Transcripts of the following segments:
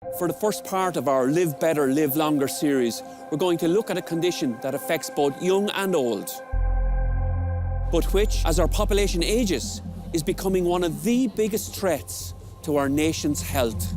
For the first part of our Live Better, Live Longer series, we're going to look at a condition that affects both young and old, but which, as our population ages, is becoming one of the biggest threats to our nation's health.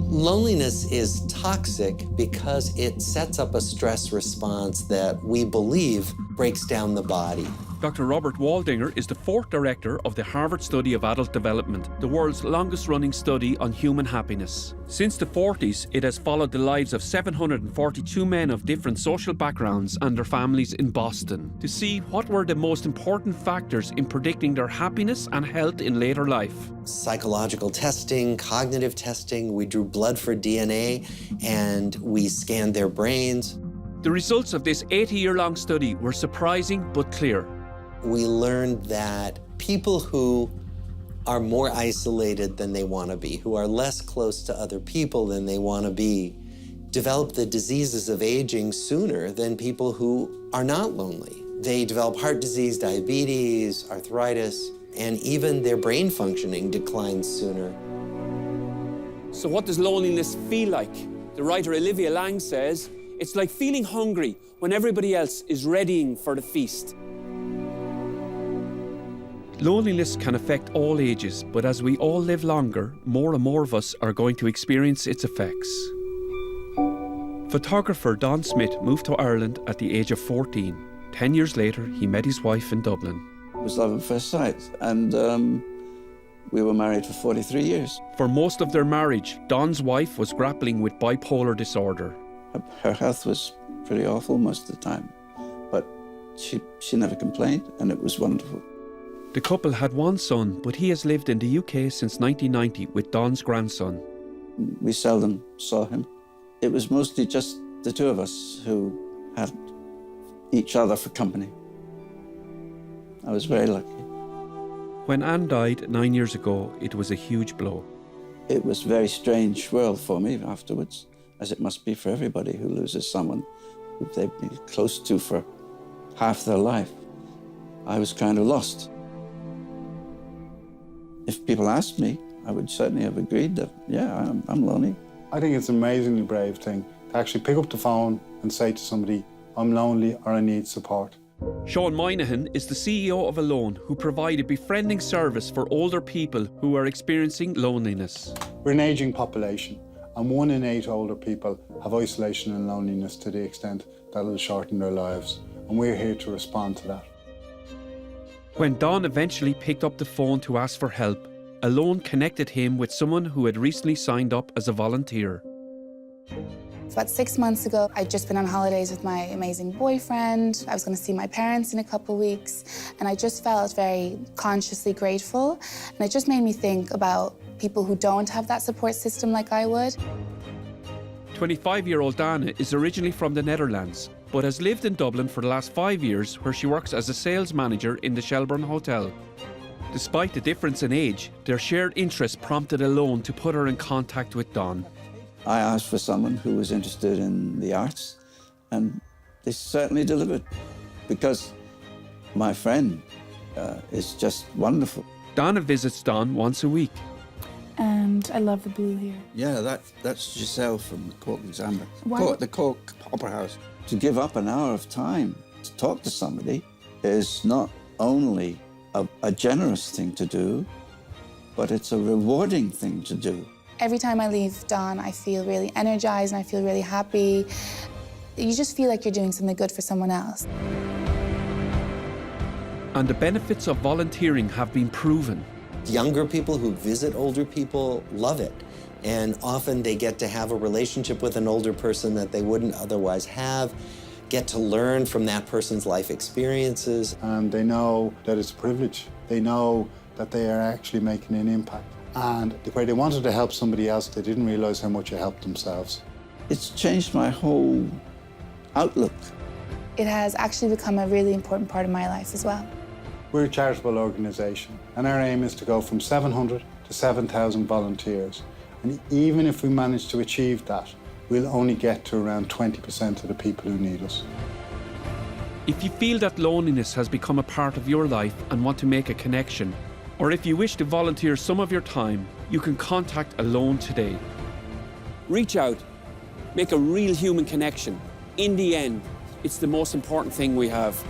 Loneliness is toxic because it sets up a stress response that we believe breaks down the body. Dr. Robert Waldinger is the fourth director of the Harvard Study of Adult Development, the world's longest-running study on human happiness. Since the 40s, it has followed the lives of 742 men of different social backgrounds and their families in Boston to see what were the most important factors in predicting their happiness and health in later life. Psychological testing, cognitive testing, we drew blood for DNA, and we scanned their brains. The results of this 80-year-long study were surprising but clear. We learned that people who are more isolated than they want to be, who are less close to other people than they want to be, develop the diseases of aging sooner than people who are not lonely. They develop heart disease, diabetes, arthritis, and even their brain functioning declines sooner. So what does loneliness feel like? The writer Olivia Lang says, it's like feeling hungry when everybody else is readying for the feast. Loneliness can affect all ages, but as we all live longer, more and more of us are going to experience its effects. Photographer Don Smith moved to Ireland at the age of 14. 10 years later, he met his wife in Dublin. It was love at first sight, and we were married for 43 years. For most of their marriage, Don's wife was grappling with bipolar disorder. Her health was pretty awful most of the time, but she never complained, and it was wonderful. The couple had one son, but he has lived in the UK since 1990 with Don's grandson. We seldom saw him. It was mostly just the two of us who had each other for company. I was very lucky. When Anne died 9 years ago, it was a huge blow. It was a very strange world for me afterwards, as it must be for everybody who loses someone who they've been close to for half their life. I was kind of lost. If people asked me, I would certainly have agreed that, yeah, I'm lonely. I think it's an amazingly brave thing to actually pick up the phone and say to somebody, I'm lonely or I need support. Sean Moynihan is the CEO of Alone, who provide a befriending service for older people who are experiencing loneliness. We're an ageing population, and 1 in 8 older people have isolation and loneliness to the extent that it'll shorten their lives, and we're here to respond to that. When Don eventually picked up the phone to ask for help, Alone connected him with someone who had recently signed up as a volunteer. About 6 months ago, I'd just been on holidays with my amazing boyfriend. I was going to see my parents in a couple of weeks, and I just felt very consciously grateful. And it just made me think about people who don't have that support system like I would. 25-year-old Dana is originally from the Netherlands, but has lived in Dublin for the last 5 years, where she works as a sales manager in the Shelbourne Hotel. Despite the difference in age, their shared interest prompted Alone to put her in contact with Don. I asked for someone who was interested in the arts, and they certainly delivered, because my friend is just wonderful. Dana visits Don once a week. And I love the blue here. Yeah, that's Giselle from the Cork Examiner. Why- The Cork Opera House. To give up an hour of time to talk to somebody is not only a generous thing to do, but it's a rewarding thing to do. Every time I leave Don, I feel really energized and I feel really happy. You just feel like you're doing something good for someone else. And the benefits of volunteering have been proven. Younger people who visit older people love it. And often they get to have a relationship with an older person that they wouldn't otherwise have, get to learn from that person's life experiences. And they know that it's a privilege. They know that they are actually making an impact. And where they wanted to help somebody else, they didn't realize how much it helped themselves. It's changed my whole outlook. It has actually become a really important part of my life as well. We're a charitable organisation, and our aim is to go from 700 to 7,000 volunteers. And even if we manage to achieve that, we'll only get to around 20% of the people who need us. If you feel that loneliness has become a part of your life and want to make a connection, Or if you wish to volunteer some of your time, you can contact Alone today. Reach out, make a real human connection. In the end, it's the most important thing we have.